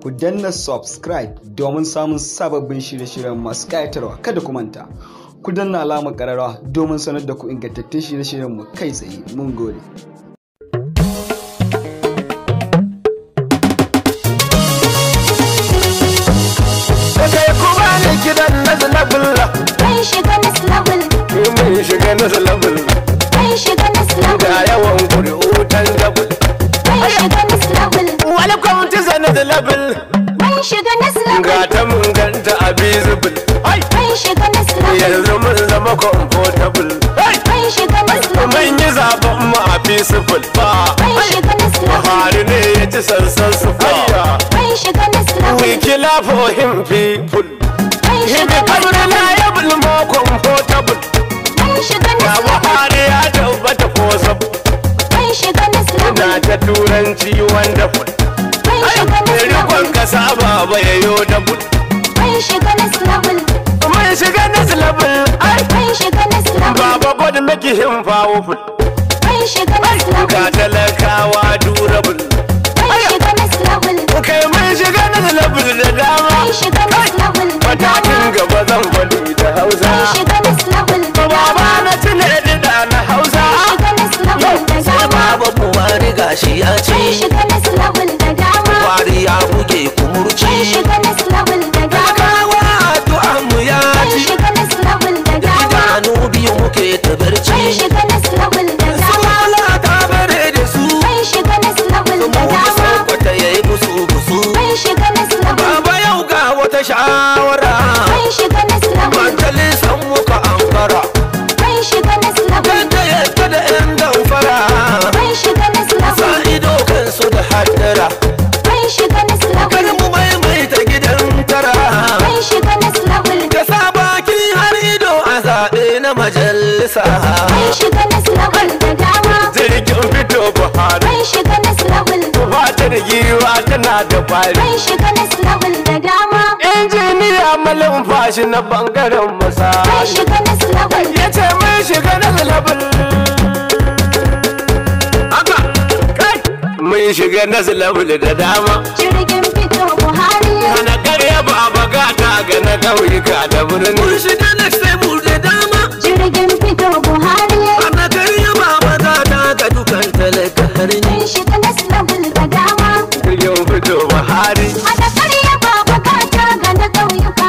Ku danna subscribe domin samun sababbin shirye-shiryen masu ƙayatarwa. Kada ku manta, ku danna alamar ƙararrawa domin sanar da ku ingantattun shirye-shiryenmu kai tsaye. Mun gode. Mun shiga next level. Ga yawan kuri'u tan double. Welcome to the next level. Ga ta mun ganta a visible. Yanzu mun zama comfortable. Mun yi zaben mu a peaceful. Buhari ne ya ci sansan su faya. We kill for him people. He become reliable, more comfortable. Ga Buhari ya tabbata possible. Na ta turanci wonderful. Rikon kasa baba ya yo double. Mun shiga next level. Baba God make him powerful. Ga talakawa durable. Kai mun shiga next level da dama. Matakin gaba zan faɗi da Hausa. Baba na tuna da na Hausa. Sai baba Buhari gashi ya ce Buhari ya buge kumurci. Talakawa addu'an mu ya ci. Idanu biyu muke ta barci. Samala ta bare da su. Mu sakwata yayi busu. Baba yau ga wata shawara. Majalisan muka ankara. Yadda da 'yan damfara. Sa ido kansu da haddara. Kar mu maimaita gidan tara. Ka sa baki har ido a zaɓe na majalisa. Jirgin fito Buhari. Fata da giwa tana da fari. Injiniya malin fashi na bangaren masari. Ya ce mun shiga next level. Haka kai mun shiga next level da dama. Jirgin fito Buhari. Hana karya baba gata ga na ƙauyuka da birni. Mun shiga next level da dama. Jirgin fito Buhari. Hana karya baba gata ga dukan talaka harni. Mun shiga next level da dama. Jirgin fito Buhari. Hana karya baba gata ga na ƙauyuka.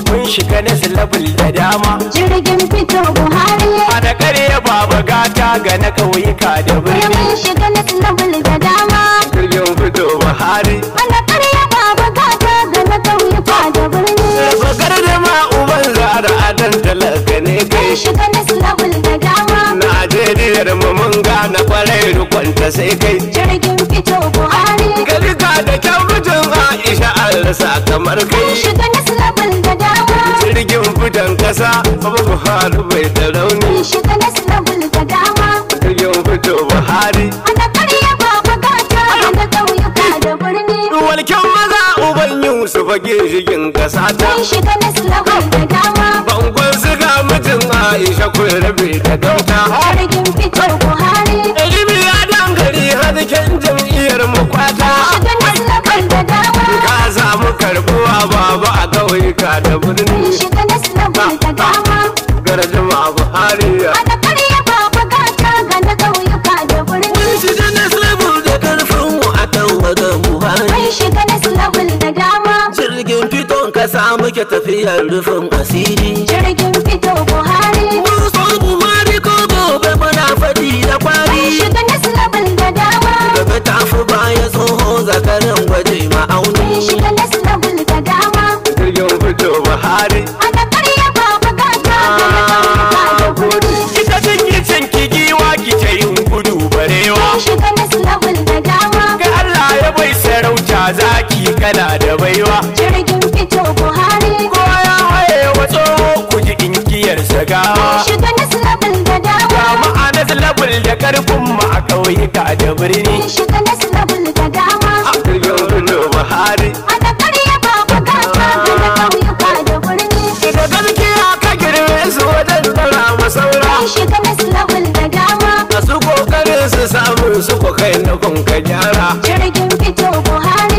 Mun shiga next level da dama. Jirgin fito Buhari. Hana karya baba gata ga na ƙauyuka da birni. Mun shiga next level da dama. Jirgin fito Buhari. Hana karya baba gata ga na ƙauyuka da birni. Bakar da ma uban zara adan talaka ne kai. Mun shiga next level da dama. Najeriyar mu mun gane kwarai rukunta sai kai. Jirgin fito Buhari. Galika da kyau mijin Aisha an rasa kamar Mun kai. shiga next level da dama. Jirgin fitan kasa Baba Buhari bai da rauni. Mun shiga next level da dama. Jirgin fito Buhari. Hana karya baba gata ga na ƙauyuka da birni. Walken maza uban Yusuf shigin kasa ta. Mun shiga next level da dama. Bangon siga mijin Aisha kun rabe da gauta. Jirgin fito Buhari. Ilimi ya dangare hasken jam'iyyar mu kwata. Shiga next level da dama. Ka samu karbuwa baba a ƙauyuka da Mun birni. shiga next level da dama. Garjima Buhari. Hana karya baba gata ga na ƙauyuka da birni. Shiga next level da karfin mu a tawaga Buhari. Mun shiga next level da dama. Jirgin fiton kasa muke tafiyar rufin asiri. Jirgin fito Buhari. Mun so Buhari ko gobe muna faɗi da Mun kwari. shiga next level da dama. Gaba tafi baya tsoho zakarin gwaje Mun ma'auni. shiga next level da dama. Jirgin fito Buhari. Hana karya baba gata ga na ƙauyuka da birni. Kita cinye cinki giwa kice yin gudu barewa. Mun shiga next level da dama. Ga Allah ya bai sarauta zaki kana da baiwa. Jirgin fito Buhari. Kowa ya haye wa tsoho ku ji inkiyar Mun sagawa. shiga next level da dama. Ga ma'anar labul da karfin mu a ƙauyuka da birni. Mun shiga next level da dama. Jirgin fito Buhari. Hana karya baba gata ga na ƙauyuka da birni. Da gaskiya ka girme su wajen tara masaura. Mun shiga next level da dama. Masu kokarin su samu su ko kai na kun ka gyara. Jirgin fito Buhari.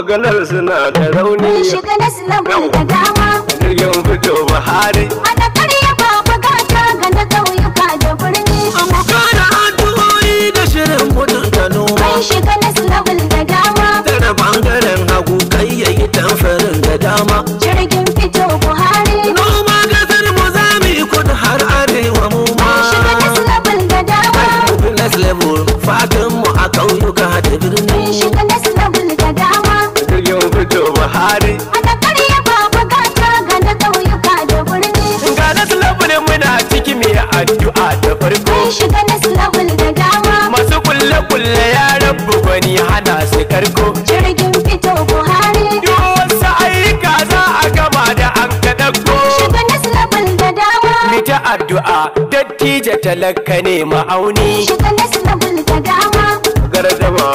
maganar suna da rauni. Mun shiga next level da dama. Jirgin fito Buhari. Ana karya babu gata ga na ƙauyuka da birni. Muka da addu'o'i da shirin mutunta noma. Mun shiga next level da dama. Tana bangaren hagu kai yayi tamfarin da dama. Jirgin fito Buhari. Noma gasar mu za mu yi kudu har arewa mu ma. Mun shiga next level da dama. Next level fatan mu a ƙauyuka da birni. Mun shiga next level da dama. Jirgin fito Buhari. Ana karya babu gata ga na ƙauyuka da birni. Ga nasu labarin muna ciki mai addu'a da farko. Mun shiga next level da dama. Masu kulle-kulle ya rabu gwani hana su karko. Jirgin fito Buhari. Duk wasu ayyuka za a gama da an kaɗaƙo. Shiga next level da dama. Mita addu'a dattijo talaka ne ma'auni. Shiga next level da dama. Gardama.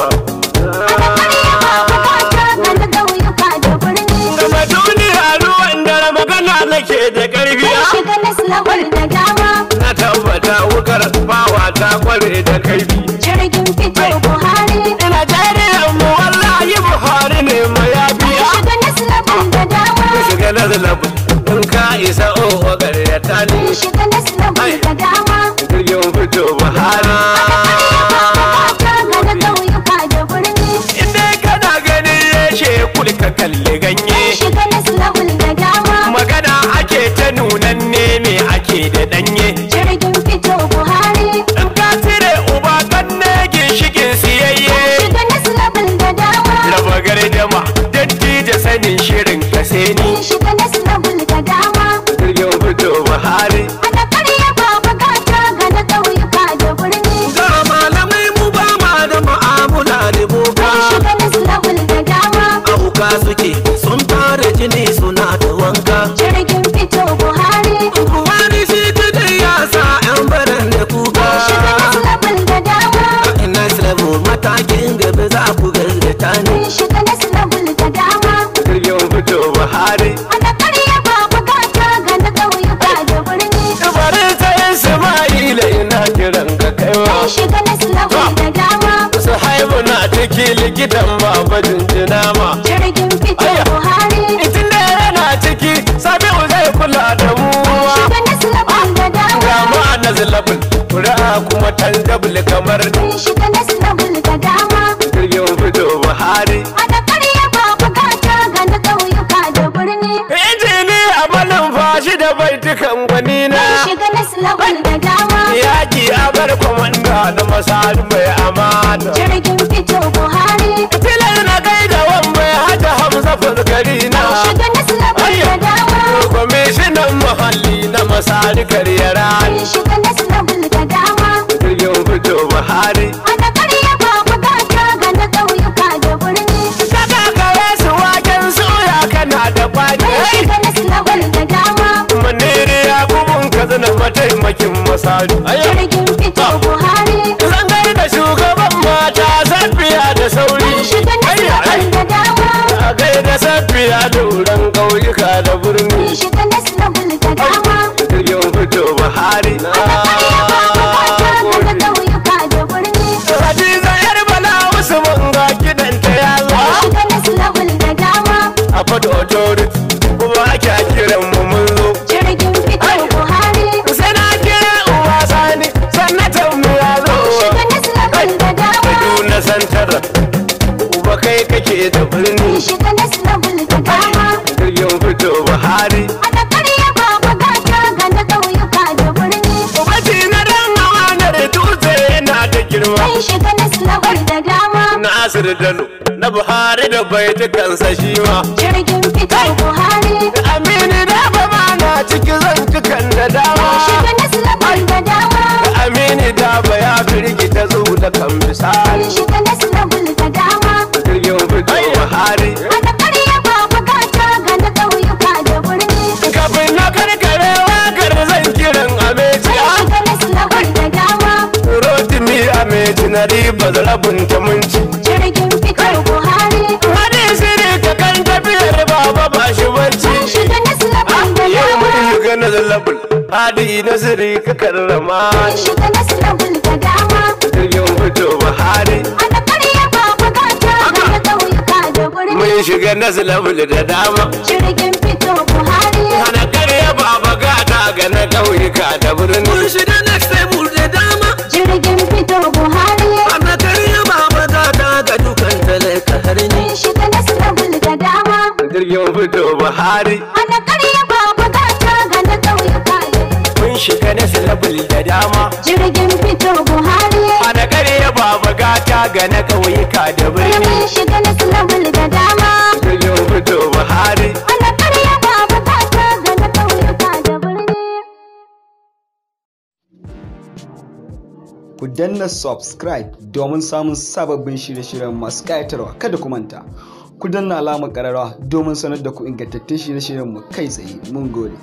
Ana karya babu gata ga na ƙauyuka da birni. Gama duniya ruwan dare magana nake da ƙarfi. Mun shiga next level da dama. Na tabbata wukar bawa ta kware da kaifi. Jirgin fito Buhari. Najeriya mu wallahi Buhari ne mayabiya. Shiga next level da dama. Shiga na zalabu in ka isa oho garyata ne. Shiga next level da dama. Jirgin fito Buhari. Gata ga na ƙauyuka da birni. Inda kana ganin reshe kulka kalli ganye. Shiga next level da dama. Magana ake ta nunanne me ake da danye. Jirgin fito Buhari. In ka cire uba kanne ginshikin siyayye. Shiga next level da dama. Raba gardama dattijo sanin shirin kase ni. Shiga next level da dama. Jirgin fito Buhari. Ana karya babu gata ga na ƙauyuka da birni. Ga malamai mu ba ma da mu'amala da boka. Shiga next level da dama. Auka suke sun tara jini suna da wanka. Jirgin fito Buhari. Buhari shi kadai ya sa 'yan baran da kuka. Shiga next level da dama. Next level matakin gaba za ku gargata ne. Shiga next level da dama. Jirgin fito Buhari. Ana karya babu gata ga na ƙauyuka da birni. Bari ta Isma'ila ina kiran ka kaiwa. Shiga next level da dama. Su haibu na ciki likitan baba jinjina ma. Jirgin fito Buhari. Itin da yana ciki Sabi'u zai kula da mu. Shiga next level da dama. Ga mu a nazilabul kuri'a kuma tanjabul kamar Shiga next level da dama. jirgin fito Buhari. Ana karya babu gata ga na ƙauyuka da birni. Injini a malin fashi da baitukan gwanina. Shiga next level da dama. Yaki a bar kwamanda da masali mai amana. Jirgin fito Buhari. Tilar na kai da wan mai hada Hamza fuskari na. Shiga next level da dama. Kwamishinan muhalli na masali karyara. Shiga next level da dama. Jirgin fito Buhari. Ana karya babu gata ga na ƙauyuka da birni. Kaka kare su waken soya kana da kwaki. Shiga next level da dama. Manere ya bubun ka zana mataimakin masali. Jirgin fito Buhari. Zan gaida shugaban mata Safiya da sauri. Shiga next level da dama. A gaida Safiya da wurin ƙauyuka da birni. Shiga next level da dama. Jirgin fito Buhari. Ana karya babu gata ga na ƙauyuka da birni. Hadiza yar bala Usman ga kidanta ya zo. Shiga next level da dama. A fado authority kuma ake kiran mu mun zo. Jirgin fito Buhari. Sai na kira uwa sani sanatan mu ya zo. Shiga next level da dama. Kaduna santar uba kai kake da birni. Shiga next level da dama. Jirgin fito Buhari. Ana karya babu gata ga na ƙauyuka da birni. Ubati na dan amanar dutse yana da girma. Shiga next level da dama. Nasir Dano na Buhari da baitukansa shi ma. Jirgin fito Buhari. Aminu da ba ma na ciki zantukan da dama. Shiga next level da dama. Aminu da ba ya firgita zuwa kan misali. Shiga next level da dama. Jirgin fito Buhari. Ana karya babu gata ga na ƙauyuka da birni. Kafin na karkare wakar zan kiran Ameci. Shiga next level da dama. Rotimi Ameci na riba zarabin ta munci. Jirgin fito Buhari. Hadisi ne ka kan tafiyar baba ba shi bacci. Shiga next level da Yau dama. mun shiga na zalabul. Hadi nasiri ka karrama. Shiga next level da dama. Jirgin fito Buhari. Ana karya babu gata ga na ƙauyuka da birni. mun shiga nasu level da dama. Jirgin fito Buhari. Hana karya baba gata ga na ƙauyuka da birni. Mun shiga next level da dama. Jirgin fito Buhari. Ana karya baba gata ga dukan talaka har ni. Mun shiga nasu level da dama. Jirgin fito Buhari. Hana karya baba gata ga na ƙauyuka. Mun shiga nasu level da dama. Jirgin fito Buhari. Hana karya baba gata ga na ƙauyuka da birni. Mun shiga nasu level da dama. Jirgin fito Buhari. Hana karya baba gata ga na ƙauyuka da birni. Ku danna subscribe domin samun sababbin shirye-shiryen masu ƙayatarwa. Kada ku manta, ku danna alamar ƙararrawa domin sanar da ku ingantattun shirye-shiryenmu kai tsaye. Mun gode.